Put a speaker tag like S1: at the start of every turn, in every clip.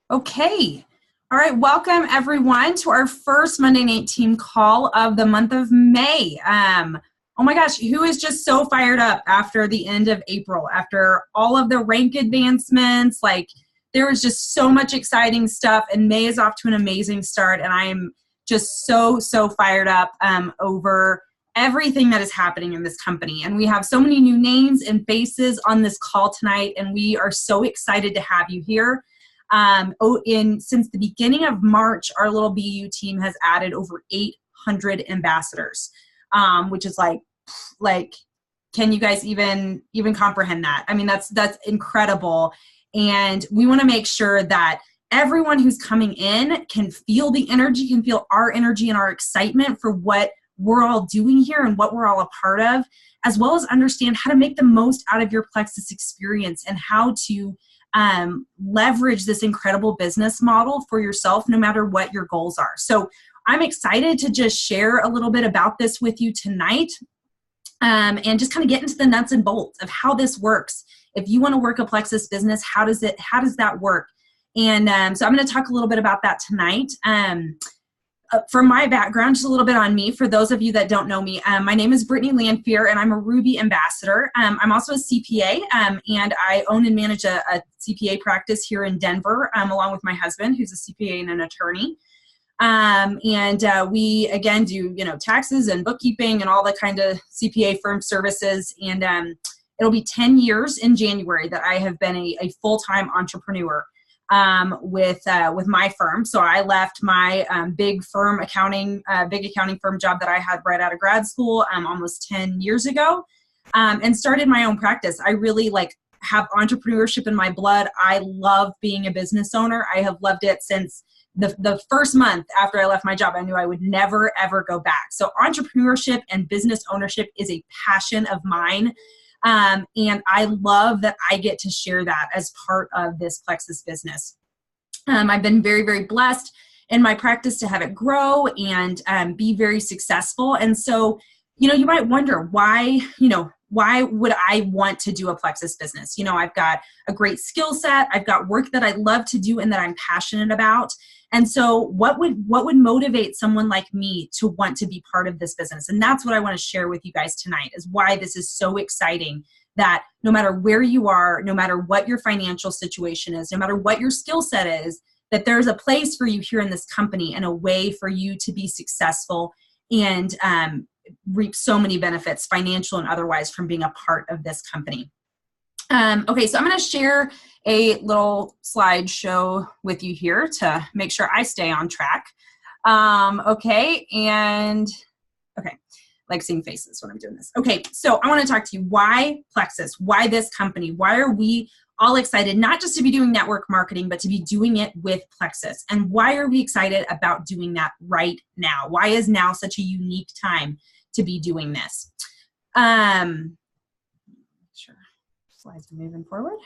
S1: Okay. All right. Welcome everyone to our first Monday Night Team call of the month of May. Oh my gosh, who is just so fired up after the end of April, after all of the rank advancements? Like, there was just so much exciting stuff, and May is off to an amazing start, and I am just so fired up over everything that is happening in this company. And we have so many new names and faces on this call tonight, and we are so excited to have you here. Since the beginning of March, our little BU team has added over 800 ambassadors, which is like, can you guys even comprehend that? I mean, that's incredible. And we want to make sure that everyone who's coming in can feel the energy, can feel our energy and our excitement for what we're all doing here and what we're all a part of, as well as understand how to make the most out of your Plexus experience and how to leverage this incredible business model for yourself, no matter what your goals are. So I'm excited to just share a little bit about this with you tonight, and just kind of get into the nuts and bolts of how this works. If you want to work a Plexus business, how does that work? And so I'm going to talk a little bit about that tonight. From my background, just a little bit on me, for those of you that don't know me, my name is Brittany Lanfear, and I'm a Ruby ambassador. I'm also a CPA, and I own and manage a CPA practice here in Denver, along with my husband, who's a CPA and an attorney. We, again, do, taxes and bookkeeping and all the kind of CPA firm services. And it'll be 10 years in January that I have been a full-time entrepreneur with my firm. So I left my big accounting firm job that I had right out of grad school almost 10 years ago, and started my own practice. I really have entrepreneurship in my blood. I love being a business owner. I have loved it since the first month after I left my job. I knew I would never, ever go back. So entrepreneurship and business ownership is a passion of mine. And I love that I get to share that as part of this Plexus business. I've been very, very blessed in my practice to have it grow and be very successful. And so, you might wonder why would I want to do a Plexus business? I've got a great skill set. I've got work that I love to do and that I'm passionate about. And so what would motivate someone like me to want to be part of this business? And that's what I want to share with you guys tonight, is why this is so exciting, that no matter where you are, no matter what your financial situation is, no matter what your skill set is, that there's a place for you here in this company and a way for you to be successful and reap so many benefits, financial and otherwise, from being a part of this company. Okay, so I'm going to share a little slideshow with you here to make sure I stay on track. Okay, like seeing faces when I'm doing this. Okay, so I want to talk to you. Why Plexus? Why this company? Why are we all excited, not just to be doing network marketing, but to be doing it with Plexus? And why are we excited about doing that right now? Why is now such a unique time to be doing this? Sure, slides are moving forward.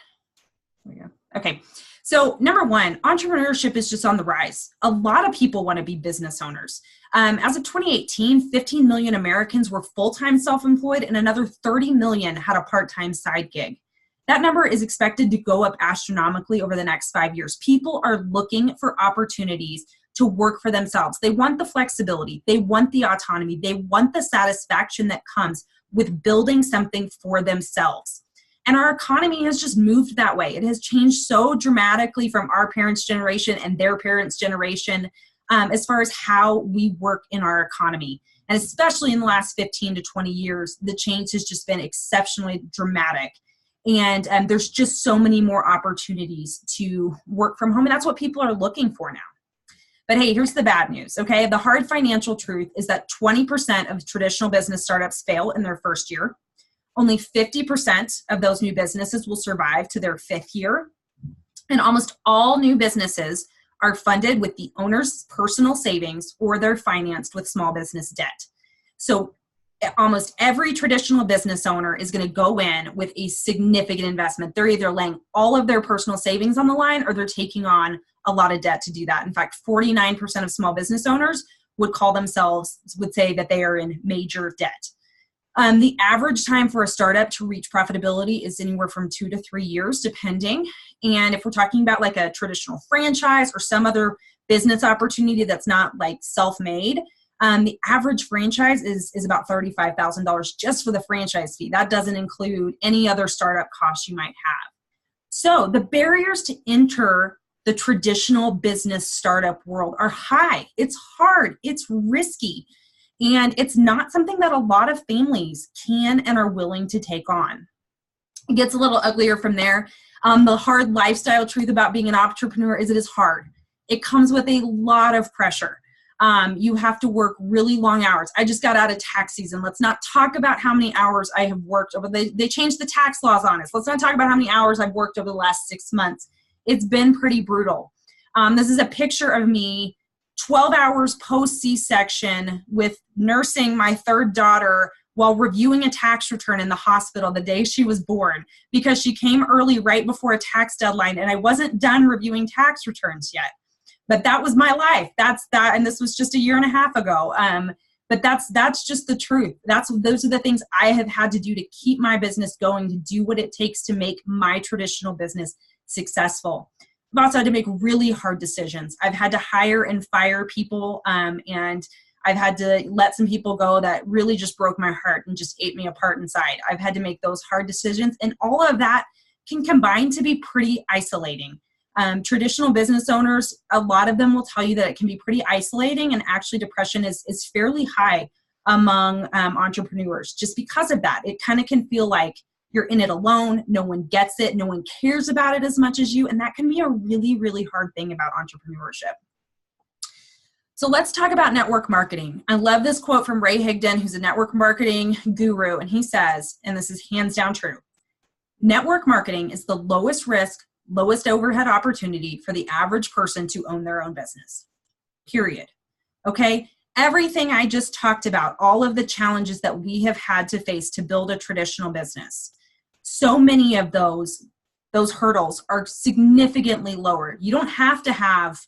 S1: There we go. Okay, so number one, entrepreneurship is just on the rise. A lot of people want to be business owners. As of 2018, 15 million Americans were full-time self-employed, and another 30 million had a part-time side gig. That number is expected to go up astronomically over the next 5 years. People are looking for opportunities to work for themselves. They want the flexibility. They want the autonomy. They want the satisfaction that comes with building something for themselves. And our economy has just moved that way. It has changed so dramatically from our parents' generation and their parents' generation, as far as how we work in our economy. And especially in the last 15 to 20 years, the change has just been exceptionally dramatic. And there's just so many more opportunities to work from home. And that's what people are looking for now. But hey, here's the bad news, okay? The hard financial truth is that 20% of traditional business startups fail in their first year. Only 50% of those new businesses will survive to their 5th year. And almost all new businesses are funded with the owner's personal savings, or they're financed with small business debt. So almost every traditional business owner is going to go in with a significant investment. They're either laying all of their personal savings on the line, or they're taking on a lot of debt to do that. In fact, 49% of small business owners would say that they are in major debt. The average time for a startup to reach profitability is anywhere from 2 to 3 years, depending. And if we're talking about like a traditional franchise or some other business opportunity that's not like self-made, the average franchise is about $35,000 just for the franchise fee. That doesn't include any other startup costs you might have. So the barriers to enter the traditional business startup world are high. It's hard. It's risky. And it's not something that a lot of families can and are willing to take on. It gets a little uglier from there. The hard lifestyle truth about being an entrepreneur is it is hard. It comes with a lot of pressure. You have to work really long hours. I just got out of tax season. Let's not talk about how many hours I have worked over. They changed the tax laws on us. Let's not talk about how many hours I've worked over the last 6 months. It's been pretty brutal. This is a picture of me 12 hours post C-section with nursing my third daughter while reviewing a tax return in the hospital the day she was born because she came early right before a tax deadline and I wasn't done reviewing tax returns yet. But that was my life. That's that, and this was just a year and a half ago. But that's just the truth. Those are the things I have had to do to keep my business going, to do what it takes to make my traditional business successful. I've also had to make really hard decisions. I've had to hire and fire people, and I've had to let some people go that really just broke my heart and just ate me apart inside. I've had to make those hard decisions, and all of that can combine to be pretty isolating. Traditional business owners, a lot of them will tell you that it can be pretty isolating, and actually depression is fairly high among entrepreneurs just because of that. It kind of can feel like you're in it alone. No one gets it. No one cares about it as much as you. And that can be a really, really hard thing about entrepreneurship. So let's talk about network marketing. I love this quote from Ray Higdon, who's a network marketing guru. And he says, and this is hands down true, network marketing is the lowest risk, lowest overhead opportunity for the average person to own their own business, period. Okay? Everything I just talked about, all of the challenges that we have had to face to build a traditional business, so many of those hurdles are significantly lower. You don't have to have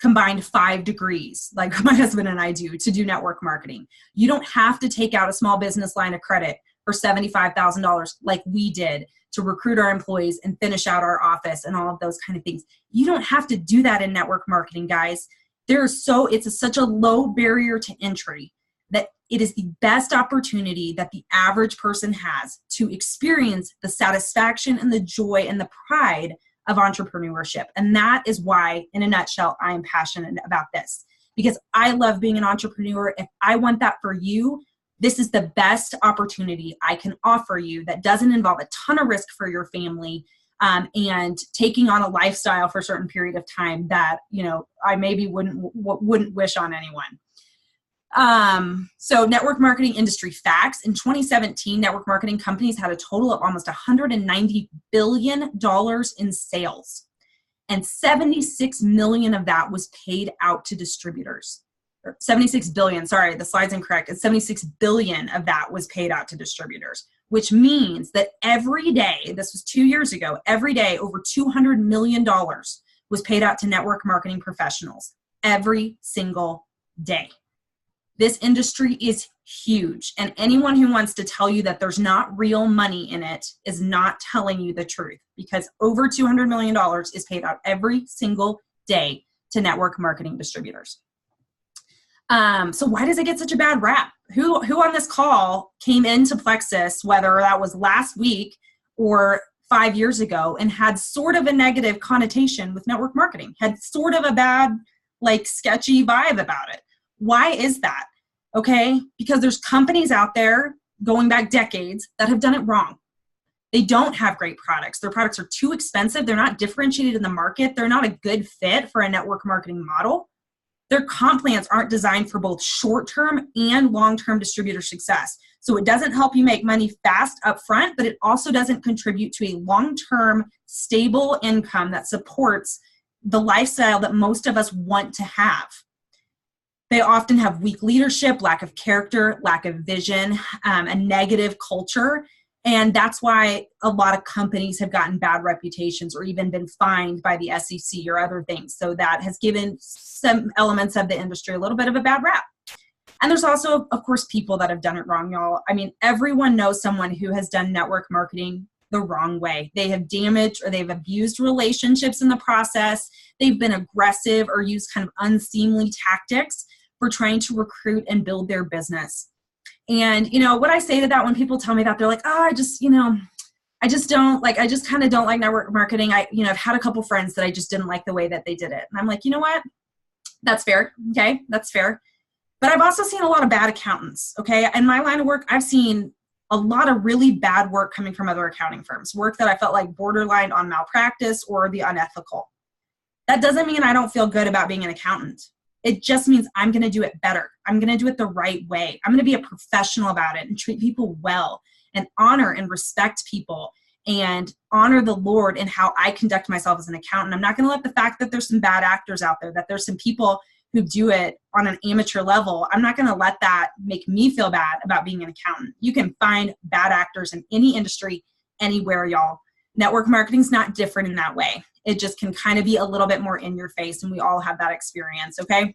S1: combined 5 degrees like my husband and I do to do network marketing. You don't have to take out a small business line of credit for $75,000 like we did to recruit our employees and finish out our office and all of those kind of things. You don't have to do that in network marketing, guys. It's such a low barrier to entry that it is the best opportunity that the average person has to experience the satisfaction and the joy and the pride of entrepreneurship. And that is why, in a nutshell, I am passionate about this, because I love being an entrepreneur. If I want that for you, this is the best opportunity I can offer you that doesn't involve a ton of risk for your family, and taking on a lifestyle for a certain period of time that, I maybe wouldn't wish on anyone. So network marketing industry facts. In 2017, network marketing companies had a total of almost $190 billion in sales. And 76 million of that was paid out to distributors. 76 billion, sorry, the slide's incorrect. It's 76 billion of that was paid out to distributors, which means that every day, this was 2 years ago, every day over $200 million was paid out to network marketing professionals every single day. This industry is huge, and anyone who wants to tell you that there's not real money in it is not telling you the truth, because over $200 million is paid out every single day to network marketing distributors. So why does it get such a bad rap? Who on this call came into Plexus, whether that was last week or 5 years ago, and had sort of a negative connotation with network marketing, had sort of a bad, sketchy vibe about it? Why is that? Okay, because there's companies out there going back decades that have done it wrong. They don't have great products. Their products are too expensive. They're not differentiated in the market. They're not a good fit for a network marketing model. Their comp plans aren't designed for both short-term and long-term distributor success. So it doesn't help you make money fast up front, but it also doesn't contribute to a long-term stable income that supports the lifestyle that most of us want to have. They often have weak leadership, lack of character, lack of vision, a negative culture. And that's why a lot of companies have gotten bad reputations or even been fined by the SEC or other things. So that has given some elements of the industry a little bit of a bad rap. And there's also, of course, people that have done it wrong, y'all. I mean, everyone knows someone who has done network marketing the wrong way. They have damaged or they've abused relationships in the process. They've been aggressive or used kind of unseemly tactics for trying to recruit and build their business. And, what I say to that when people tell me that, they're like, oh, I just kind of don't like network marketing. I've had a couple friends that I just didn't like the way that they did it. And I'm like, you know what? That's fair. Okay. That's fair. But I've also seen a lot of bad accountants. Okay. In my line of work, I've seen a lot of really bad work coming from other accounting firms, work that I felt like borderline on malpractice or the unethical. That doesn't mean I don't feel good about being an accountant. It just means I'm going to do it better. I'm going to do it the right way. I'm going to be a professional about it and treat people well and honor and respect people and honor the Lord in how I conduct myself as an accountant. I'm not going to let the fact that there's some bad actors out there, that there's some people who do it on an amateur level, I'm not going to let that make me feel bad about being an accountant. You can find bad actors in any industry, anywhere, y'all. Network marketing's not different in that way. It just can kind of be a little bit more in your face, and we all have that experience, okay?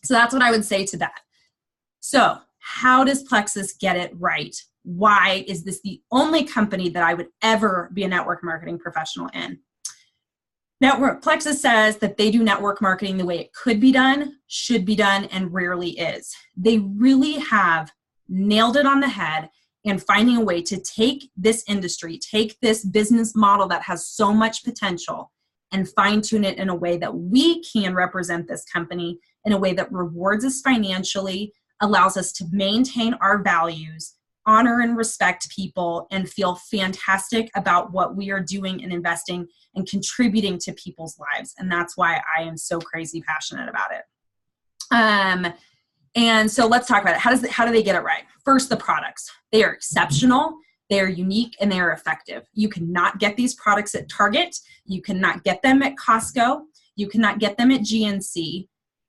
S1: So that's what I would say to that. So how does Plexus get it right? Why is this the only company that I would ever be a network marketing professional in? Plexus says that they do network marketing the way it could be done, should be done, and rarely is. They really have nailed it on the head in finding a way to take this industry, take this business model that has so much potential, and fine-tune it in a way that we can represent this company in a way that rewards us financially, allows us to maintain our values, honor and respect people, and feel fantastic about what we are doing and investing and contributing to people's lives. And that's why I am so crazy passionate about it. And so let's talk about it. How do they get it right? First, the products. They are exceptional, they are unique, and they are effective. You cannot get these products at Target. You cannot get them at Costco. You cannot get them at GNC.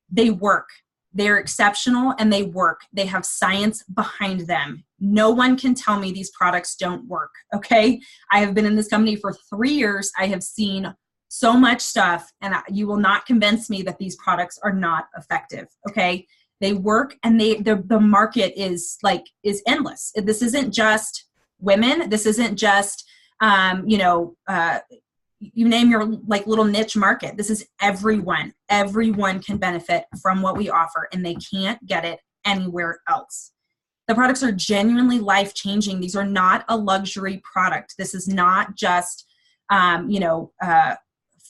S1: They work. They're exceptional and they work. They have science behind them. No one can tell me these products don't work, okay? I have been in this company for 3 years. I have seen so much stuff, and you will not convince me that these products are not effective, okay? They work, and the market is endless. This isn't just women. This isn't just, you name your little niche market. This is everyone. Everyone can benefit from what we offer, and they can't get it anywhere else. The products are genuinely life-changing. These are not a luxury product. This is not just,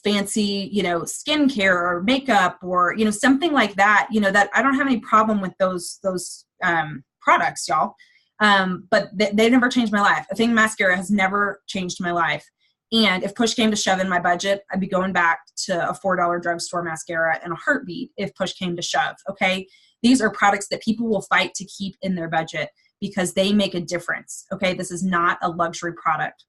S1: fancy, skincare or makeup or, something like that, that I don't have any problem with those products, y'all. But they never changed my life. I think mascara has never changed my life. And if push came to shove in my budget, I'd be going back to a $4 drugstore mascara in a heartbeat if push came to shove, okay? These are products that people will fight to keep in their budget because they make a difference, okay? This is not a luxury product.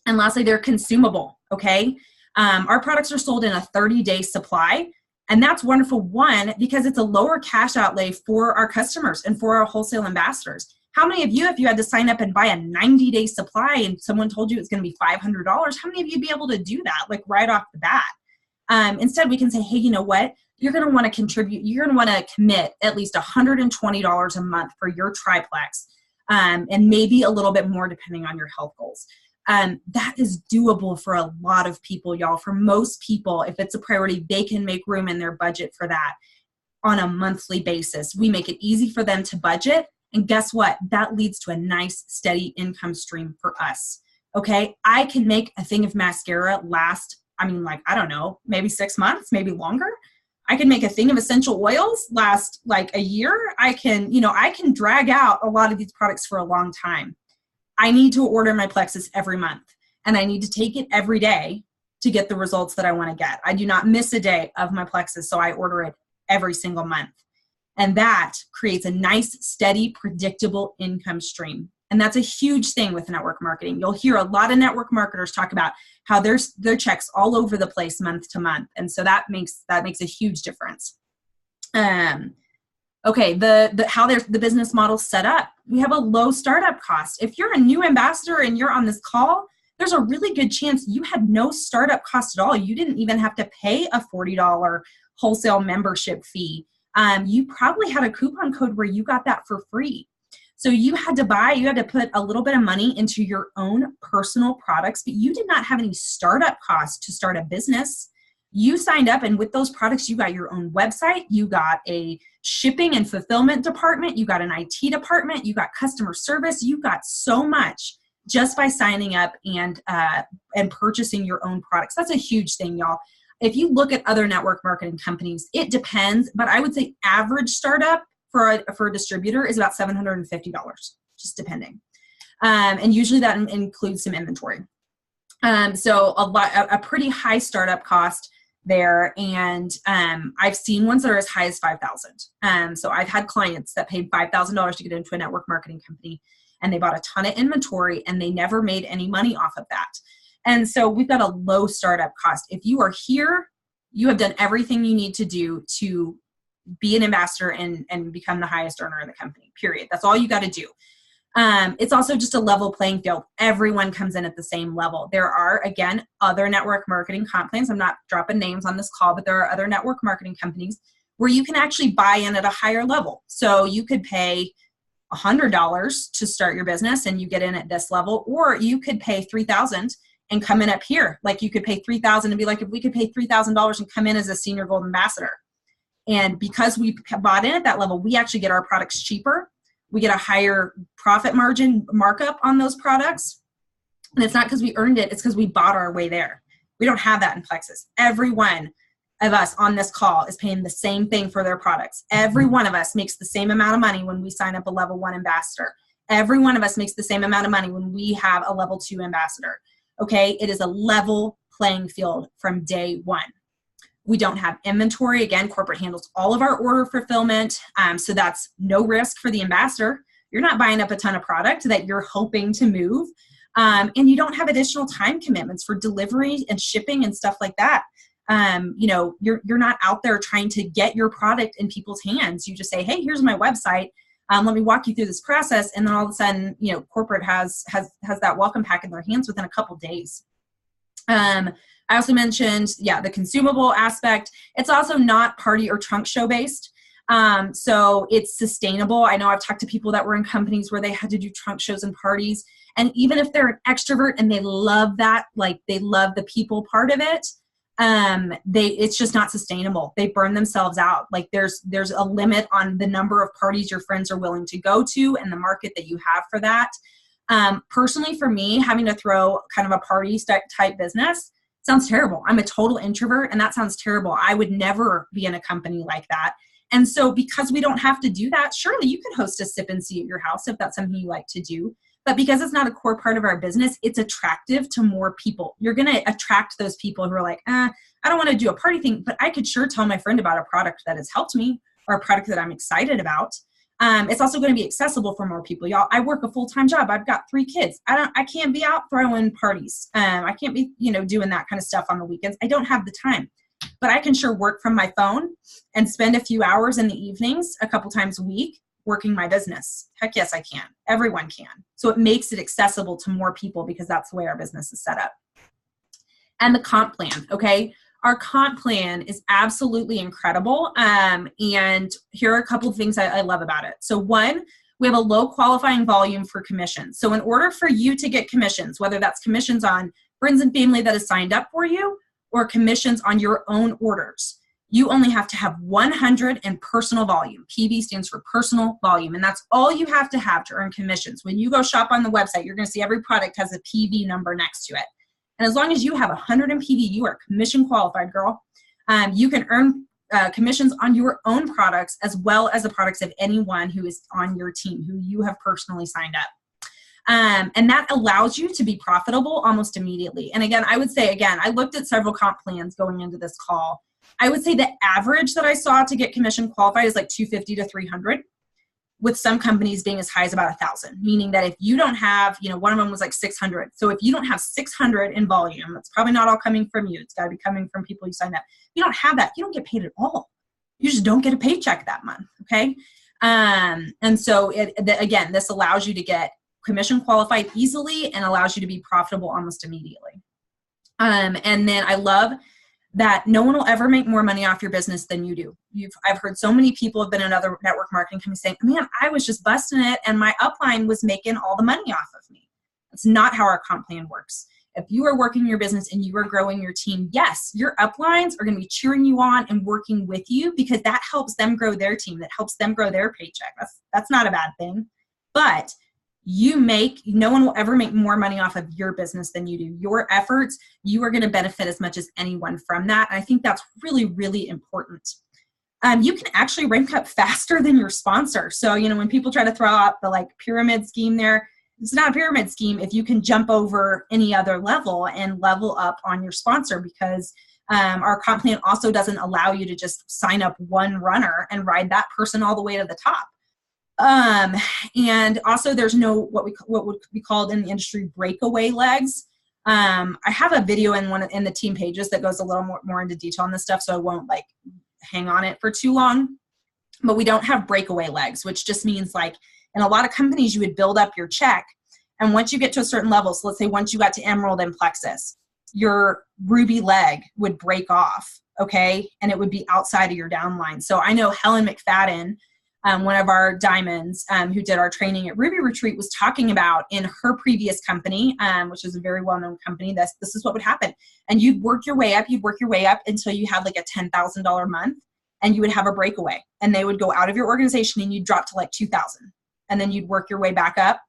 S1: And lastly, they're consumable, okay? Our products are sold in a 30-day supply, and that's wonderful, one, because it's a lower cash outlay for our customers and for our wholesale ambassadors. How many of you, if you had to sign up and buy a 90-day supply and someone told you it's going to be $500, how many of you would be able to do that, right off the bat? Instead, we can say, hey, you know what? You're going to want to contribute. You're going to want to commit at least $120 a month for your triplex, and maybe a little bit more depending on your health goals. That is doable for a lot of people, y'all. For most people, if it's a priority, they can make room in their budget for that on a monthly basis. We make it easy for them to budget. And guess what? That leads to a nice, steady income stream for us. Okay? I can make a thing of mascara last, I don't know, maybe 6 months, maybe longer. I can make a thing of essential oils last a year. I can drag out a lot of these products for a long time. I need to order my Plexus every month, and I need to take it every day to get the results that I want to get. I do not miss a day of my Plexus, so I order it every single month. And that creates a nice, steady, predictable income stream. And that's a huge thing with network marketing. You'll hear a lot of network marketers talk about how there's their checks all over the place month to month. And so that makes a huge difference. Okay, how the business model's set up. We have a low startup cost. If you're a new ambassador and you're on this call, there's a really good chance you had no startup cost at all. You didn't even have to pay a $40 wholesale membership fee. you probably had a coupon code where you got that for free. So you had to put a little bit of money into your own personal products, but you did not have any startup costs to start a business. You signed up, and with those products, you got your own website, you got a shipping and fulfillment department, you got an IT department, you got customer service, you got so much just by signing up and purchasing your own products. That's a huge thing, y'all. If you look at other network marketing companies, it depends, but I would say average startup for a distributor is about $750, just depending. And usually that includes some inventory. So a pretty high startup cost there. And I've seen ones that are as high as $5,000. So I've had clients that paid $5,000 to get into a network marketing company, and they bought a ton of inventory and they never made any money off of that. And so we've got a low startup cost. If you are here, you have done everything you need to do to be an ambassador and become the highest earner in the company, period. That's all you got to do. It's also just a level playing field. Everyone comes in at the same level. There are, again, other network marketing comp plans. I'm not dropping names on this call, but there are other network marketing companies where you can actually buy in at a higher level. So you could pay $100 to start your business and you get in at this level, or you could pay $3,000 and come in up here. Like you could pay $3,000 and be like, if we could pay $3,000 and come in as a senior gold ambassador. And because we bought in at that level, we actually get our products cheaper. We get a higher profit margin markup on those products. And it's not because we earned it, it's because we bought our way there. We don't have that in Plexus. Every one of us on this call is paying the same thing for their products. Every one of us makes the same amount of money when we sign up a level 1 ambassador. Every one of us makes the same amount of money when we have a level 2 ambassador. Okay, it is a level playing field from day one. We don't have inventory. Again, corporate handles all of our order fulfillment. So that's no risk for the ambassador. You're not buying up a ton of product that you're hoping to move. And you don't have additional time commitments for delivery and shipping and stuff like that. You're not out there trying to get your product in people's hands. You just say, hey, here's my website. Let me walk you through this process. And then all of a sudden, corporate has that welcome pack in their hands within a couple days. I also mentioned, the consumable aspect. It's also not party or trunk show based. So it's sustainable. I know I've talked to people that were in companies where they had to do trunk shows and parties. And even if they're an extrovert and they love that, like they love the people part of it, it's just not sustainable. They burn themselves out. Like there's a limit on the number of parties your friends are willing to go to and the market that you have for that. Personally, for me, having to throw kind of a party type business sounds terrible. I'm a total introvert and that sounds terrible. I would never be in a company like that. And so because we don't have to do that, surely you could host a sip and see at your house if that's something you like to do. But because it's not a core part of our business, it's attractive to more people. You're going to attract those people who are like, I don't want to do a party thing, but I could sure tell my friend about a product that has helped me or a product that I'm excited about. It's also going to be accessible for more people. Y'all, I work a full-time job. I've got 3 kids. I can't be out throwing parties. I can't be, doing that kind of stuff on the weekends. I don't have the time, but I can sure work from my phone and spend a few hours in the evenings a couple times a week working my business. Heck yes, I can. Everyone can. So it makes it accessible to more people because that's the way our business is set up. And the comp plan, okay? Our comp plan is absolutely incredible. And here are a couple of things I love about it. So one, we have a low qualifying volume for commissions. So in order for you to get commissions, whether that's commissions on friends and family that has signed up for you or commissions on your own orders, you only have to have 100 in personal volume. PV stands for personal volume. And that's all you have to earn commissions. When you go shop on the website, you're going to see every product has a PV number next to it. And as long as you have 100 in PV, you are commission qualified, girl. You can earn commissions on your own products as well as the products of anyone who is on your team, who you have personally signed up. And that allows you to be profitable almost immediately. And again, I would say, I looked at several comp plans going into this call. I would say the average that I saw to get commission qualified is like 250 to 300, with some companies being as high as about 1,000, meaning that if you don't have, one of them was like 600. So if you don't have 600 in volume, it's probably not all coming from you. It's got to be coming from people you signed up. If you don't have that, you don't get paid at all. You just don't get a paycheck that month, okay? And so, again, this allows you to get commission qualified easily and allows you to be profitable almost immediately. And then I love that no one will ever make more money off your business than you do. I've heard so many people have been in other network marketing companies saying, man, I was just busting it and my upline was making all the money off of me. That's not how our comp plan works. If you are working your business and you are growing your team, yes, your uplines are going to be cheering you on and working with you because that helps them grow their team. That helps them grow their paycheck. That's not a bad thing. But no one will ever make more money off of your business than you do. Your efforts, you are going to benefit as much as anyone from that. And I think that's really, really important. You can actually rank up faster than your sponsor. So, when people try to throw out the pyramid scheme there, it's not a pyramid scheme if you can jump over any other level and level up on your sponsor, because our comp plan also doesn't allow you to just sign up one runner and ride that person all the way to the top. And also there's no, what would be called in the industry breakaway legs. I have a video in the team pages that goes a little more into detail on this stuff, so I won't hang on it for too long, but we don't have breakaway legs, which just means in a lot of companies, you would build up your check. And once you get to a certain level, so let's say once you got to Emerald and Plexus, your Ruby leg would break off, okay? And it would be outside of your downline. So I know Helen McFadden, one of our diamonds who did our training at Ruby Retreat, was talking about in her previous company, which is a very well-known company, this is what would happen. And you'd work your way up until you had a $10,000 month, and you would have a breakaway. And they would go out of your organization and you'd drop to $2,000. And then you'd work your way back up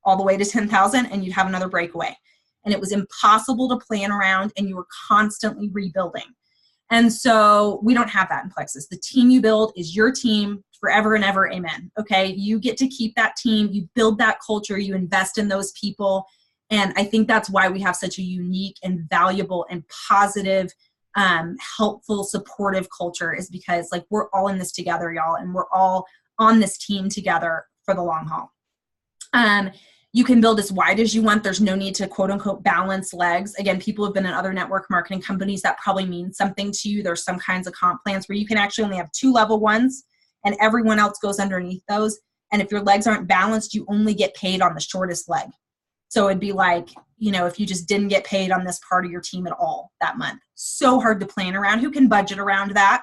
S1: all the way to 10,000 and you'd have another breakaway. And it was impossible to plan around and you were constantly rebuilding. And so we don't have that in Plexus. The team you build is your team forever and ever. Amen. Okay. You get to keep that team. You build that culture. You invest in those people. And I think that's why we have such a unique and valuable and positive, helpful, supportive culture, is because we're all in this together, y'all. And we're all on this team together for the long haul. You can build as wide as you want. There's no need to quote unquote balance legs. Again, people have been in other network marketing companies. That probably means something to you. There's some kinds of comp plans where you can actually only have 2 level ones and everyone else goes underneath those. And if your legs aren't balanced, you only get paid on the shortest leg. So it'd be if you just didn't get paid on this part of your team at all that month. So hard to plan around. Who can budget around that?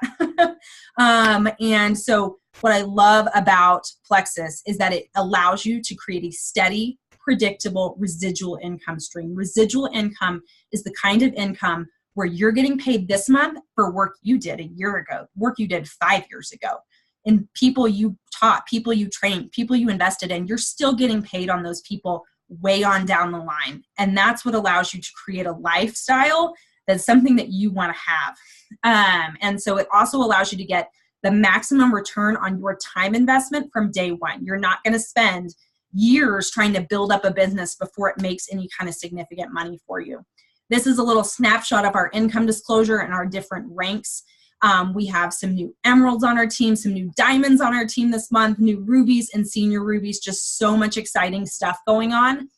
S1: And so what I love about Plexus is that it allows you to create a steady, predictable residual income stream. Residual income is the kind of income where you're getting paid this month for work you did a year ago, work you did 5 years ago, and people you taught, people you trained, people you invested in. You're still getting paid on those people way on down the line. And that's what allows you to create a lifestyle that's something that you want to have. And so it also allows you to get the maximum return on your time investment from day one. You're not going to spend years trying to build up a business before it makes any kind of significant money for you. This is a little snapshot of our income disclosure and our different ranks. We have some new emeralds on our team, some new diamonds on our team this month, new rubies and senior rubies, just so much exciting stuff going on.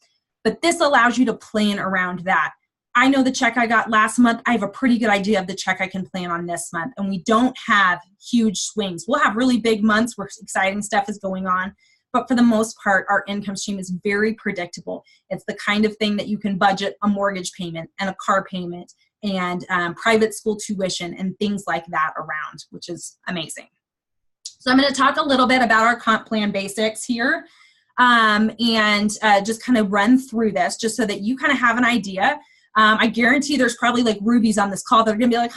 S1: But this allows you to plan around that. I know the check I got last month, I have a pretty good idea of the check I can plan on this month. And we don't have huge swings. We'll have really big months where exciting stuff is going on. But for the most part, our income stream is very predictable. It's the kind of thing that you can budget a mortgage payment and a car payment and private school tuition and things like that around, which is amazing. So I'm going to talk a little bit about our comp plan basics here and just kind of run through this just so that you kind of have an idea. I guarantee there's probably rubies on this call that are going to be like,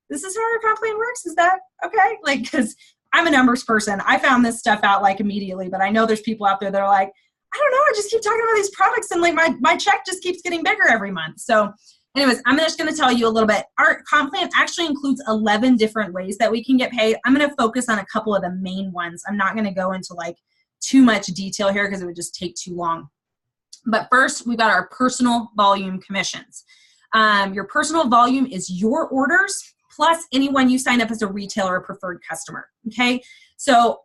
S1: this is how our comp plan works. Is that okay? Because I'm a numbers person. I found this stuff out immediately, but I know there's people out there that are like, I don't know, I just keep talking about these products and my check just keeps getting bigger every month. So anyways, I'm just going to tell you a little bit. Our comp plan actually includes 11 different ways that we can get paid. I'm going to focus on a couple of the main ones. I'm not going to go into too much detail here because it would just take too long. But first, we've got our personal volume commissions. Your personal volume is your orders plus anyone you sign up as a retailer or preferred customer, okay? So,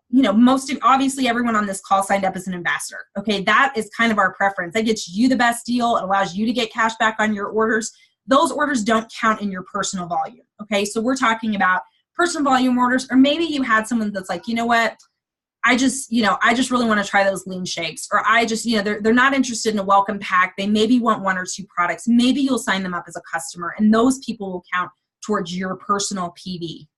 S1: obviously everyone on this call signed up as an ambassador, okay? That is kind of our preference. That gets you the best deal. It allows you to get cash back on your orders. Those orders don't count in your personal volume, okay? So we're talking about personal volume orders, or maybe you had someone that's like, you know what? I just really want to try those lean shakes, or I just, they're not interested in a welcome pack. They maybe want 1 or 2 products. Maybe you'll sign them up as a customer, and those people will count towards your personal PV.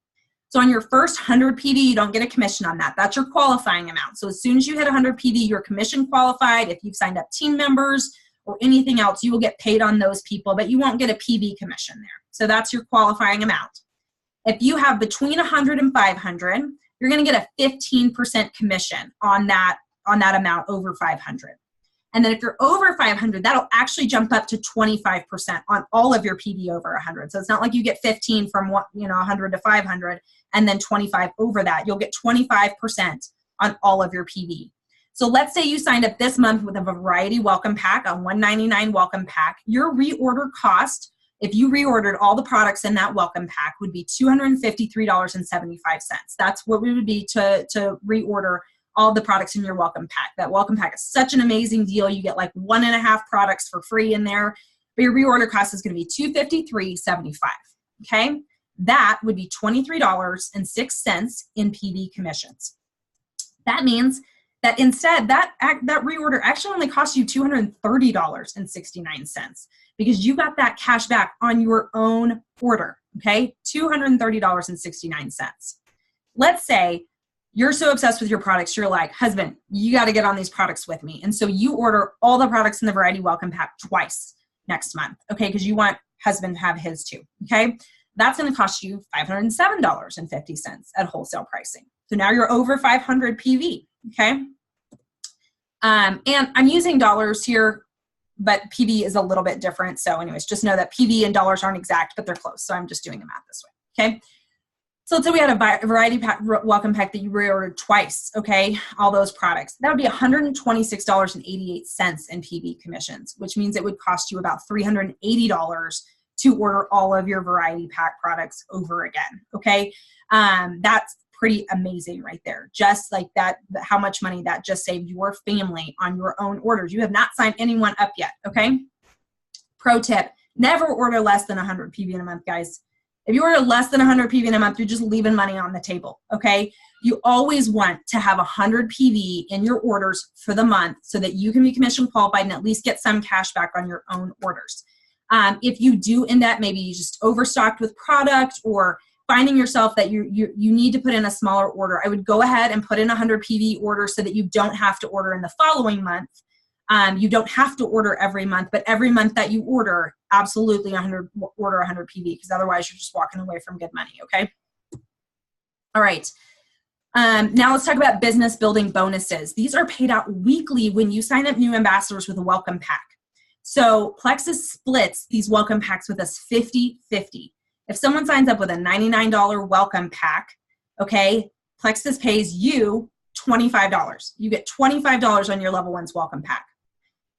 S1: So on your first 100 PV, you don't get a commission on that. That's your qualifying amount. So as soon as you hit 100 PV, you're commission qualified. If you've signed up team members or anything else, you will get paid on those people, but you won't get a PV commission there. So that's your qualifying amount. If you have between 100 and 500, you're going to get a 15% commission on that amount over 500. And then if you're over 500, that'll actually jump up to 25% on all of your PV over 100. So it's not like you get 15 from 100 to 500 and then 25 over that. You'll get 25% on all of your PV. So let's say you signed up this month with a variety welcome pack, a $199 welcome pack. Your reorder cost, if you reordered all the products in that welcome pack, would be $253.75. That's what we would be to reorder all the products in your welcome pack. That welcome pack is such an amazing deal. You get like 1.5 products for free in there, but your reorder cost is going to be $253.75. Okay, that would be $23.06 in PV commissions. That means that instead that reorder actually only cost you $230.69 because you got that cash back on your own order. Okay, $230.69. Let's say you're so obsessed with your products, you're like, husband, you got to get on these products with me. And so you order all the products in the variety welcome pack twice next month, okay? Because you want husband to have his too, okay? That's going to cost you $507.50 at wholesale pricing. So now you're over 500 PV, okay? And I'm using dollars here, but PV is a little bit different. So anyways, just know that PV and dollars aren't exact, but they're close. So I'm just doing the math this way, okay? So let's say we had a variety pack, welcome pack that you reordered twice, okay, all those products. That would be $126.88 in PV commissions, which means it would cost you about $380 to order all of your variety pack products over again, okay? That's pretty amazing right there. Just like that, how much money that just saved your family on your own orders. You have not signed anyone up yet, okay? Pro tip, never order less than 100 PV in a month, guys. If you order less than 100 PV in a month, you're just leaving money on the table, okay? You always want to have 100 PV in your orders for the month so that you can be commission qualified and at least get some cash back on your own orders. If you do end up maybe you just overstocked with product or finding yourself that you need to put in a smaller order, I would go ahead and put in 100 PV order so that you don't have to order in the following month. You don't have to order every month, but every month that you order, absolutely order 100 PV because otherwise you're just walking away from good money, okay? All right. Now let's talk about business building bonuses. These are paid out weekly when you sign up new ambassadors with a welcome pack. So Plexus splits these welcome packs with us 50-50. If someone signs up with a $99 welcome pack, okay, Plexus pays you $25. You get $25 on your level 1's welcome pack.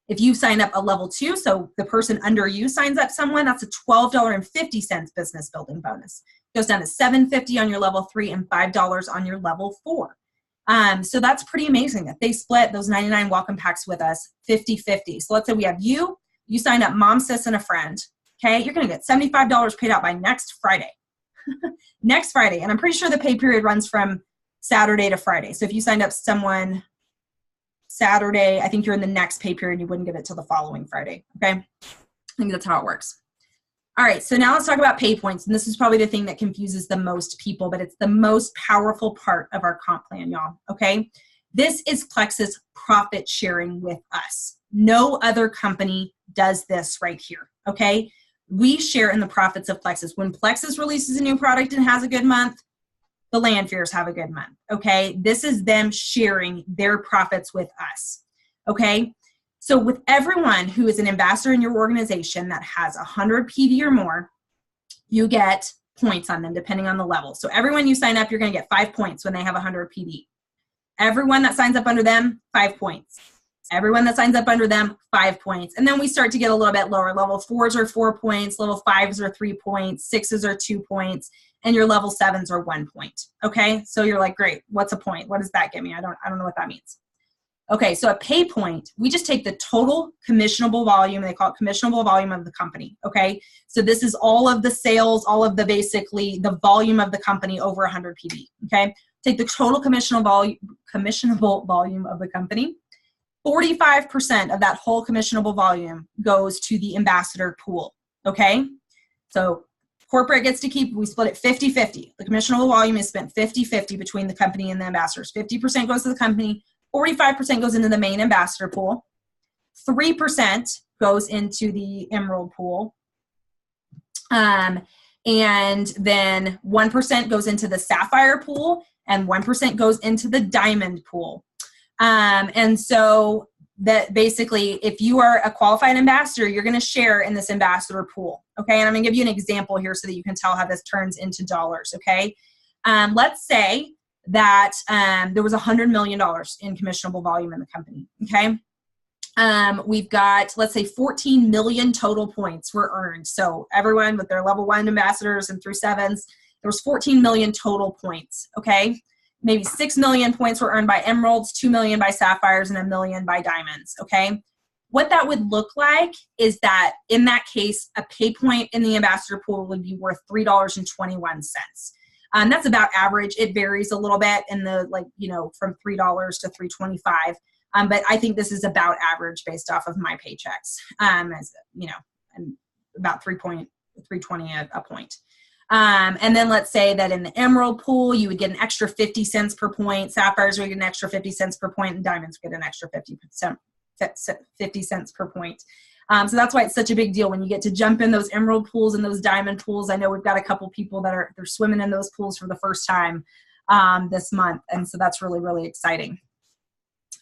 S1: If you sign up a level 2, so the person under you signs up someone, that's a $12.50 business building bonus. It goes down to $7.50 on your level 3 and $5 on your level 4. So that's pretty amazing that they split those 99 welcome packs with us 50-50. So let's say we have you sign up mom, sis, and a friend. Okay, you're going to get $75 paid out by next Friday. Next Friday. And I'm pretty sure the pay period runs from Saturday to Friday. So if you signed up someone Saturday, I think you're in the next pay period. You wouldn't get it till the following Friday. Okay, I think that's how it works. All right, so now let's talk about pay points. And this is probably the thing that confuses the most people, but it's the most powerful part of our comp plan, y'all. Okay, this is Plexus profit sharing with us. No other company does this right here. Okay, we share in the profits of Plexus. When Plexus releases a new product and has a good month, the Landfears have a good month, okay? This is them sharing their profits with us, okay? So with everyone who is an ambassador in your organization that has 100 PV or more, you get points on them depending on the level. So everyone you sign up, you're going to get 5 points when they have 100 PV. Everyone that signs up under them, 5 points. Everyone that signs up under them, 5 points. And then we start to get a little bit lower. Level 4s are 4 points, level 5s are 3 points, 6s are 2 points, and your level 7s are 1 point. Okay, so you're like, great, what's a point? What does that give me? I don't know what that means. Okay, so a pay point, we just take the total commissionable volume, and they call it commissionable volume of the company, okay? So this is all of the sales, all of the basically the volume of the company over 100 PV, okay? Take the total commissionable volume of the company. 45% of that whole commissionable volume goes to the ambassador pool, okay? So Corporate gets to keep, we split it 50-50. The commissionable volume is spent 50-50 between the company and the ambassadors. 50% goes to the company, 45% goes into the main ambassador pool, 3% goes into the emerald pool, and then 1% goes into the sapphire pool, and 1% goes into the diamond pool. And so that basically, if you are a qualified ambassador, you're going to share in this ambassador pool. Okay. And I'm going to give you an example here so that you can tell how this turns into dollars. Okay. Let's say that there was $100 million in commissionable volume in the company. Okay. We've got, let's say 14 million total points were earned. So everyone with their level 1 ambassadors and through 7s, there was 14 million total points. Okay. Maybe 6 million points were earned by emeralds, 2 million by sapphires, and 1 million by diamonds, okay? What that would look like is that in that case, a pay point in the ambassador pool would be worth $3.21. That's about average. It varies a little bit in the, like, you know, from $3 to $3.25. But I think this is about average based off of my paychecks, as you know, about $3.20 a point. And then let's say that in the emerald pool, you would get an extra 50 cents per point. Sapphires would get an extra 50 cents per point, and diamonds would get an extra 50 cents per point. So that's why it's such a big deal when you get to jump in those emerald pools and those diamond pools. I know we've got a couple people that they're swimming in those pools for the first time this month. And so that's really, really exciting.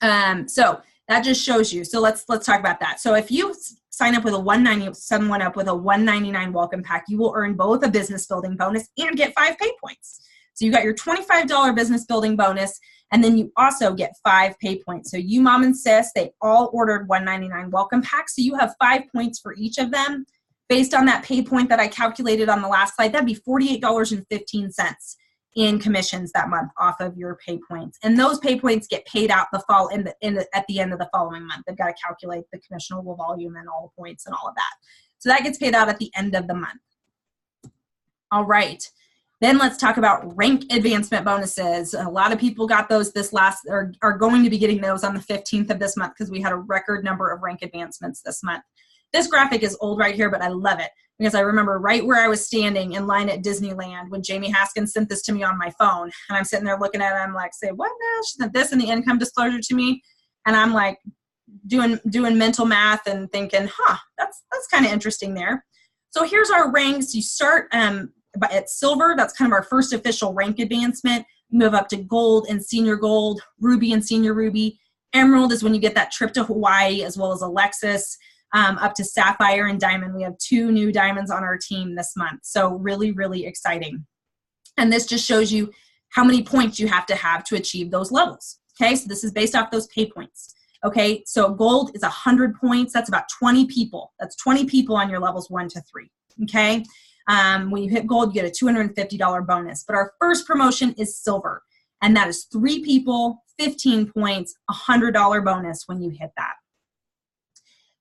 S1: So that just shows you. So let's talk about that. So if you sign up with a $199 welcome pack, you will earn both a business building bonus and get 5 pay points. So you got your $25 business building bonus, and then you also get 5 pay points. So you, mom and sis, they all ordered $199 welcome packs. So you have 5 points for each of them. Based on that pay point that I calculated on the last slide, that'd be $48.15 in commissions that month off of your pay points. And those pay points get paid out at the end of the following month. They've got to calculate the commissionable volume and all the points and all of that. So that gets paid out at the end of the month. All right. Then let's talk about rank advancement bonuses. A lot of people got those are going to be getting those on the 15th of this month because we had a record number of rank advancements this month. This graphic is old right here, but I love it because I remember right where I was standing in line at Disneyland when Jamie Haskins sent this to me on my phone. And I'm sitting there looking at it. I'm like, say, what now? She sent this and the income disclosure to me. And I'm like doing mental math and thinking, that's kind of interesting there. So here's our ranks. You start at silver. That's kind of our first official rank advancement. Move up to gold and senior gold, ruby and senior ruby. Emerald is when you get that trip to Hawaii, as well as Alexis. Up to sapphire and diamond. We have 2 new diamonds on our team this month. So really, really exciting. And this just shows you how many points you have to achieve those levels. Okay, so this is based off those pay points. Okay, so gold is 100 points. That's about 20 people. That's 20 people on your levels 1 to 3. Okay, when you hit gold, you get a $250 bonus. But our first promotion is silver. And that is 3 people, 15 points, $100 bonus when you hit that.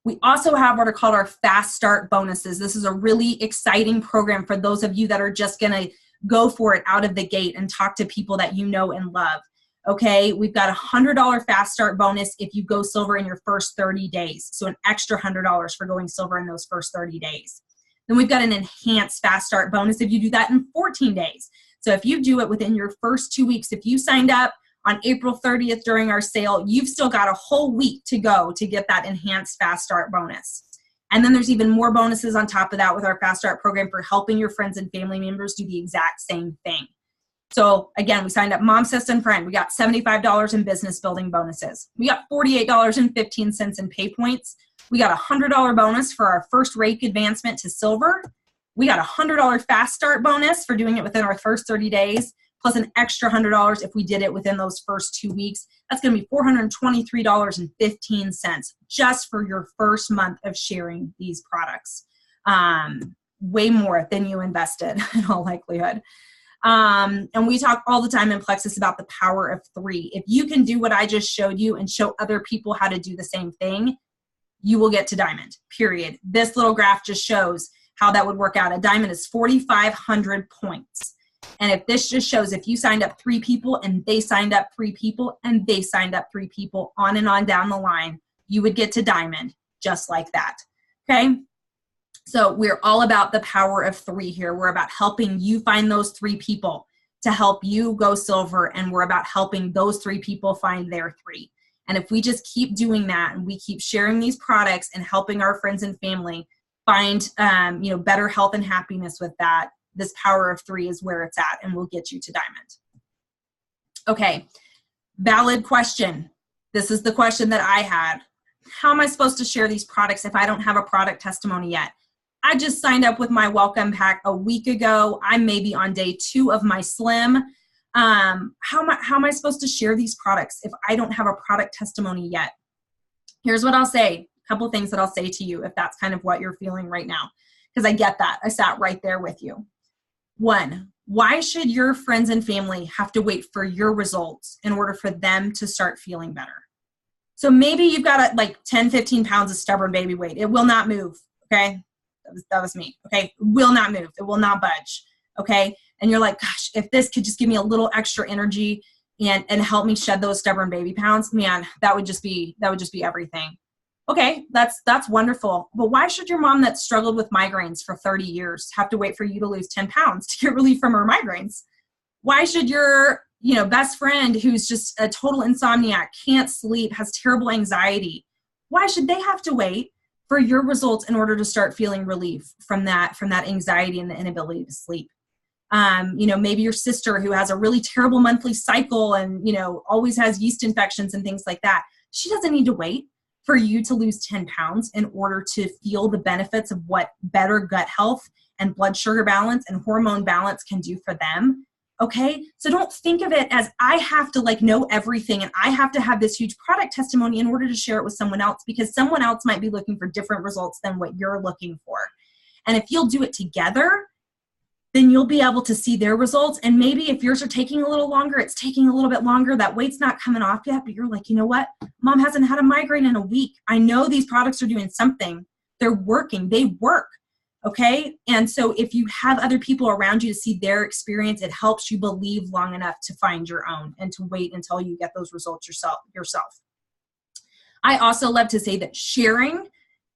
S1: We also have what are called our fast start bonuses. This is a really exciting program for those of you that are just going to go for it out of the gate and talk to people that you know and love. Okay, we've got a $100 fast start bonus if you go silver in your first 30 days. So an extra $100 for going silver in those first 30 days. Then we've got an enhanced fast start bonus if you do that in 14 days. So if you do it within your first 2 weeks, if you signed up on April 30th during our sale, you've still got a whole week to go to get that enhanced fast start bonus. And then there's even more bonuses on top of that with our fast start program for helping your friends and family members do the exact same thing. So again, we signed up mom, sis, and friend. We got $75 in business building bonuses. We got $48.15 in pay points. We got a $100 bonus for our first rank advancement to silver. We got a $100 fast start bonus for doing it within our first 30 days. Plus an extra $100 if we did it within those first 2 weeks. That's going to be $423.15 just for your first month of sharing these products. Way more than you invested in all likelihood. And we talk all the time in Plexus about the power of 3. If you can do what I just showed you and show other people how to do the same thing, you will get to diamond, period. This little graph just shows how that would work out. A diamond is 4,500 points. And if this just shows if you signed up 3 people and they signed up 3 people and they signed up 3 people, on and on down the line, you would get to diamond just like that. Okay? So we're all about the power of 3 here. We're about helping you find those 3 people to help you go silver, and we're about helping those 3 people find their 3. And if we just keep doing that and we keep sharing these products and helping our friends and family find better health and happiness with that, this power of 3 is where it's at, and we'll get you to diamond. Okay, valid question. This is the question that I had. How am I supposed to share these products if I don't have a product testimony yet? I just signed up with my welcome pack a week ago. I'm maybe on day 2 of my slim. How am I supposed to share these products if I don't have a product testimony yet? Here's what I'll say. A couple things that I'll say to you if that's kind of what you're feeling right now, because I get that. I sat right there with you. 1, why should your friends and family have to wait for your results in order for them to start feeling better? So maybe you've got like 10, 15 pounds of stubborn baby weight. It will not move, okay? That was me, okay? It will not move. It will not budge, okay? And you're like, gosh, if this could just give me a little extra energy and help me shed those stubborn baby pounds, man, that would just be everything. Okay, that's wonderful. But why should your mom that struggled with migraines for 30 years have to wait for you to lose 10 pounds to get relief from her migraines? Why should your best friend who's just a total insomniac, can't sleep, has terrible anxiety, why should they have to wait for your results in order to start feeling relief from that anxiety and the inability to sleep? Maybe your sister who has a really terrible monthly cycle and, always has yeast infections and things like that. She doesn't need to wait for you to lose 10 pounds in order to feel the benefits of what better gut health and blood sugar balance and hormone balance can do for them. Okay, so don't think of it as I have to know everything and I have to have this huge product testimony in order to share it with someone else, because someone else might be looking for different results than what you're looking for. And if you'll do it together, then you'll be able to see their results. And maybe if yours are taking a little longer, it's taking a little bit longer, that weight's not coming off yet, but you're like, you know what? Mom hasn't had a migraine in a week. I know these products are doing something. They're working. They work. Okay. And so if you have other people around you to see their experience, it helps you believe long enough to find your own and to wait until you get those results yourself. I also love to say that sharing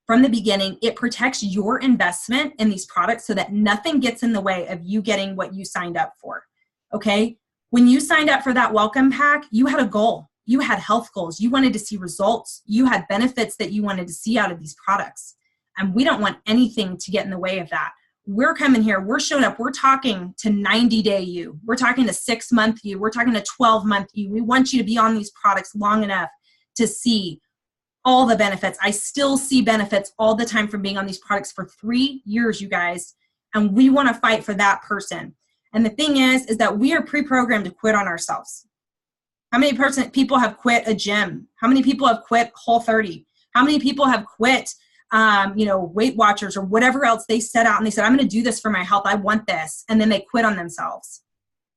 S1: from the beginning, it protects your investment in these products so that nothing gets in the way of you getting what you signed up for. Okay. When you signed up for that welcome pack, you had a goal. You had health goals. You wanted to see results. You had benefits that you wanted to see out of these products. And we don't want anything to get in the way of that. We're coming here. We're showing up. We're talking to 90-day you. We're talking to 6-month you. We're talking to 12-month you. We want you to be on these products long enough to see all the benefits. I still see benefits all the time from being on these products for 3 years, you guys. And we want to fight for that person. And the thing is that we are pre-programmed to quit on ourselves. How many people have quit a gym? How many people have quit Whole30? How many people have quit Weight Watchers or whatever else they set out and they said, I'm going to do this for my health. I want this. And then they quit on themselves.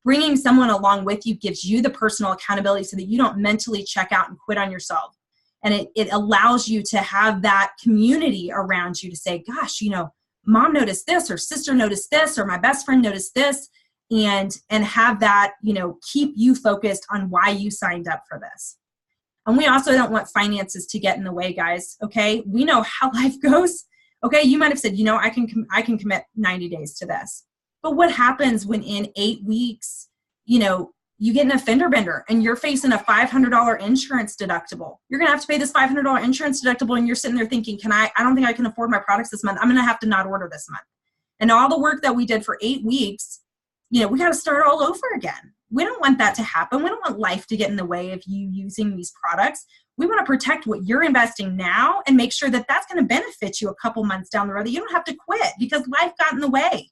S1: Bringing someone along with you gives you the personal accountability so that you don't mentally check out and quit on yourself. And it allows you to have that community around you to say, gosh, mom noticed this, or sister noticed this, or my best friend noticed this, and have that, keep you focused on why you signed up for this. And we also don't want finances to get in the way, guys. Okay. We know how life goes. Okay. You might have said, I can commit 90 days to this, but what happens when in 8 weeks, you get an offender bender and you're facing a $500 insurance deductible? You're going to have to pay this $500 insurance deductible. And you're sitting there thinking, I don't think I can afford my products this month. I'm going to have to not order this month. And all the work that we did for 8 weeks, we got to start all over again. We don't want that to happen. We don't want life to get in the way of you using these products. We want to protect what you're investing now and make sure that that's going to benefit you a couple months down the road, that you don't have to quit because life got in the way.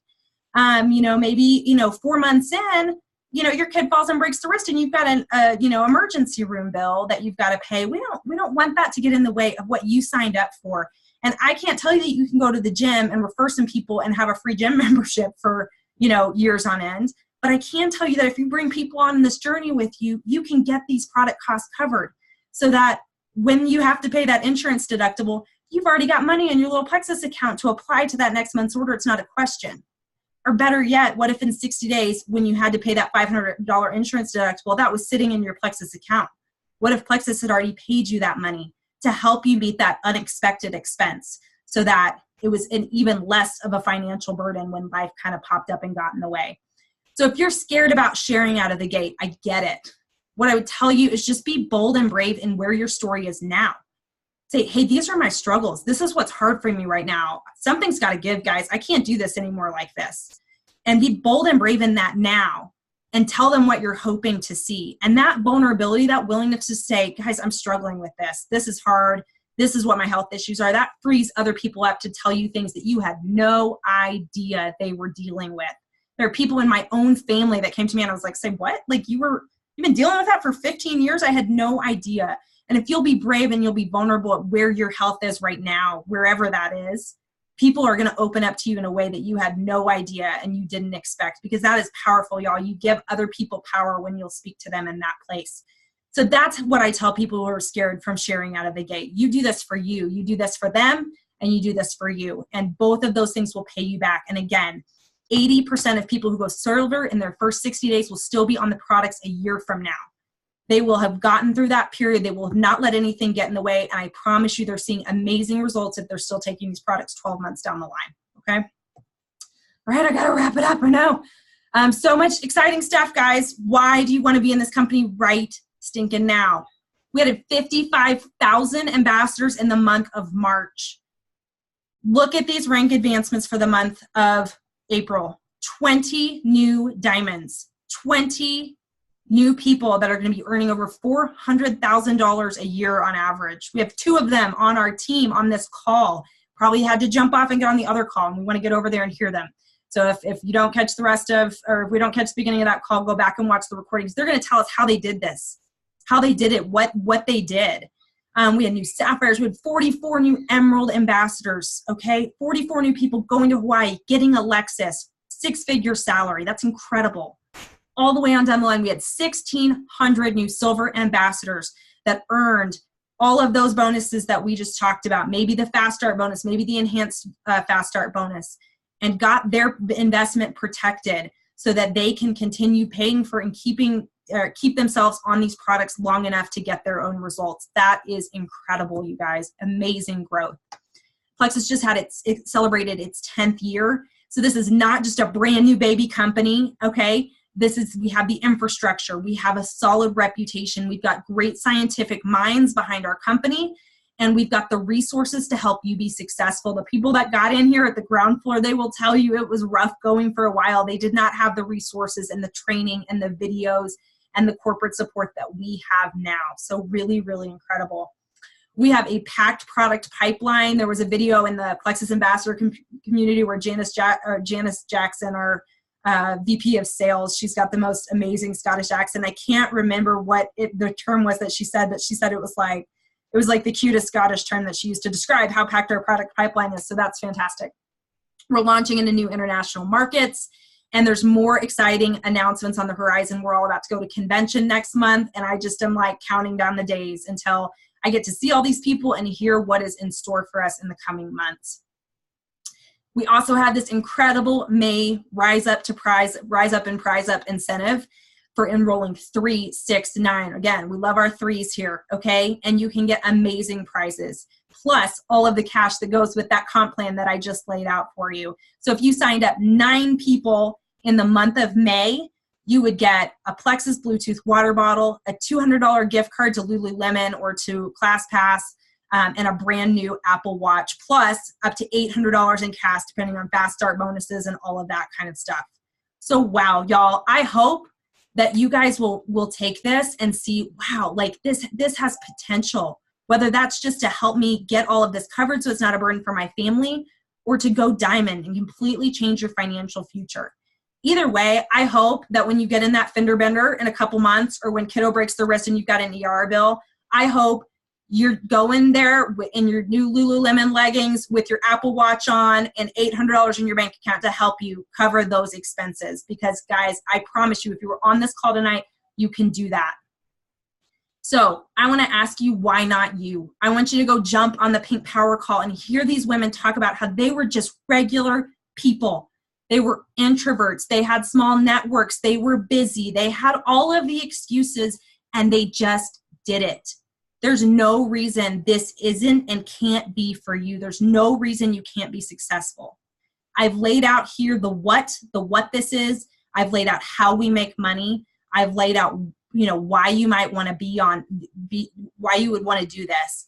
S1: Maybe 4 months in, your kid falls and breaks the wrist and you've got an emergency room bill that you've got to pay. We don't want that to get in the way of what you signed up for. And I can't tell you that you can go to the gym and refer some people and have a free gym membership for, years on end. But I can tell you that if you bring people on this journey with you, you can get these product costs covered so that when you have to pay that insurance deductible, you've already got money in your little Plexus account to apply to that next month's order. It's not a question. Or better yet, what if in 60 days when you had to pay that $500 insurance deductible, that was sitting in your Plexus account? What if Plexus had already paid you that money to help you meet that unexpected expense so that it was an even less of a financial burden when life kind of popped up and got in the way. So if you're scared about sharing out of the gate, I get it. What I would tell you is just be bold and brave in where your story is now. Say, hey, these are my struggles. This is what's hard for me right now. Something's got to give, guys. I can't do this anymore like this. And be bold and brave in that now and tell them what you're hoping to see. And that vulnerability, that willingness to say, guys, I'm struggling with this. This is hard. This is what my health issues are. That frees other people up to tell you things that you had no idea they were dealing with. There are people in my own family that came to me and I was like, say, what? Like you've been dealing with that for 15 years? I had no idea. And if you'll be brave and you'll be vulnerable at where your health is right now, wherever that is, people are going to open up to you in a way that you had no idea and you didn't expect, because that is powerful, y'all. You give other people power when you'll speak to them in that place. So that's what I tell people who are scared from sharing out of the gate. You do this for you. You do this for them, and you do this for you. And both of those things will pay you back. And again, 80% of people who go silver in their first 60 days will still be on the products a year from now. They will have gotten through that period. They will have not let anything get in the way. And I promise you they're seeing amazing results if they're still taking these products 12 months down the line. Okay. All right. I got to wrap it up. I know. So much exciting stuff, guys. Why do you want to be in this company right stinking now? We had 55,000 ambassadors in the month of March. Look at these rank advancements for the month of April. 20 new diamonds, 20 new people that are going to be earning over $400,000 a year on average. We have 2 of them on our team on this call. Probably had to jump off and get on the other call, and we want to get over there and hear them. So if you don't catch the rest of, or if we don't catch the beginning of that call, go back and watch the recordings. They're going to tell us how they did this, how they did it, what they did. We had new sapphires. We had 44 new emerald ambassadors, okay? 44 new people going to Hawaii, getting a Lexus, 6-figure salary. That's incredible. All the way on down the line, we had 1,600 new silver ambassadors that earned all of those bonuses that we just talked about, maybe the fast start bonus, maybe the enhanced fast start bonus, and got their investment protected so that they can continue paying for and keep themselves on these products long enough to get their own results. That is incredible, you guys. Amazing growth. Plexus just had it celebrated its 10th year. So this is not just a brand new baby company, okay? We have the infrastructure. We have a solid reputation. We've got great scientific minds behind our company, and we've got the resources to help you be successful. The people that got in here at the ground floor, they will tell you it was rough going for a while. They did not have the resources and the training and the videos and the corporate support that we have now. So really, really incredible. We have a packed product pipeline. There was a video in the Plexus Ambassador community where Janice Jackson, our VP of sales, she's got the most amazing Scottish accent. I can't remember what the term was that she said, but she said it was like the cutest Scottish term that she used to describe how packed our product pipeline is. So that's fantastic. We're launching into new international markets, and there's more exciting announcements on the horizon. We're all about to go to convention next month, and I just am like counting down the days until I get to see all these people and hear what is in store for us in the coming months. We also have this incredible May Rise Up and Prize Up incentive for enrolling 3, 6, 9. Again, we love our 3s here, okay? And you can get amazing prizes, plus all of the cash that goes with that comp plan that I just laid out for you. So if you signed up 9 people in the month of May, you would get a Plexus Bluetooth water bottle, a $200 gift card to Lululemon or to ClassPass, and a brand new Apple Watch, plus up to $800 in cash, depending on fast start bonuses and all of that kind of stuff. So wow, y'all, I hope that you guys will take this and see, wow, like this has potential, whether that's just to help me get all of this covered so it's not a burden for my family, or to go diamond and completely change your financial future. Either way, I hope that when you get in that fender bender in a couple months, or when kiddo breaks their wrist and you've got an ER bill, I hope you're going there in your new Lululemon leggings with your Apple Watch on and $800 in your bank account to help you cover those expenses. Because guys, I promise you, if you were on this call tonight, you can do that. So I want to ask you, why not you? I want you to go jump on the Pink Power call and hear these women talk about how they were just regular people. They were introverts. They had small networks. They were busy. They had all of the excuses, and they just did it. There's no reason this isn't and can't be for you. There's no reason you can't be successful. I've laid out here the what this is. I've laid out how we make money. I've laid out, why you might want to why you would want to do this.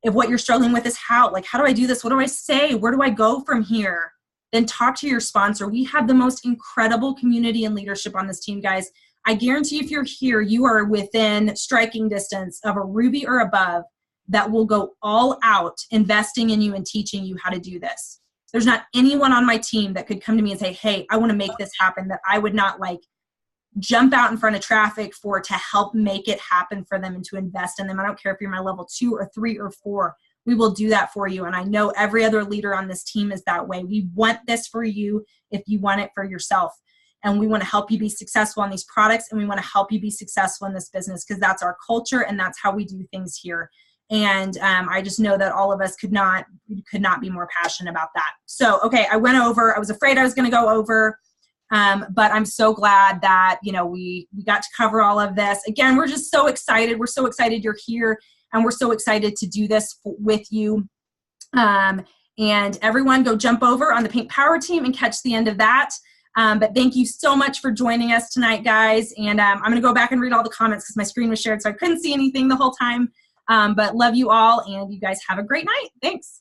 S1: If what you're struggling with is how do I do this? What do I say? Where do I go from here? Then talk to your sponsor. We have the most incredible community and leadership on this team, guys. I guarantee if you're here, you are within striking distance of a Ruby or above that will go all out investing in you and teaching you how to do this. There's not anyone on my team that could come to me and say, hey, I want to make this happen, that I would not jump out in front of traffic to help make it happen for them and to invest in them. I don't care if you're my level 2 or 3 or 4. We will do that for you. And I know every other leader on this team is that way. We want this for you if you want it for yourself. And we want to help you be successful on these products, and we want to help you be successful in this business because that's our culture and that's how we do things here. And I just know that all of us could not be more passionate about that. So, okay, I went over. I was afraid I was going to go over, but I'm so glad that, we got to cover all of this. Again, we're just so excited. We're so excited you're here, and we're so excited to do this with you. And everyone go jump over on the Pink Power team and catch the end of that. But thank you so much for joining us tonight, guys. And I'm going to go back and read all the comments because my screen was shared, so I couldn't see anything the whole time. But love you all, and you guys have a great night. Thanks.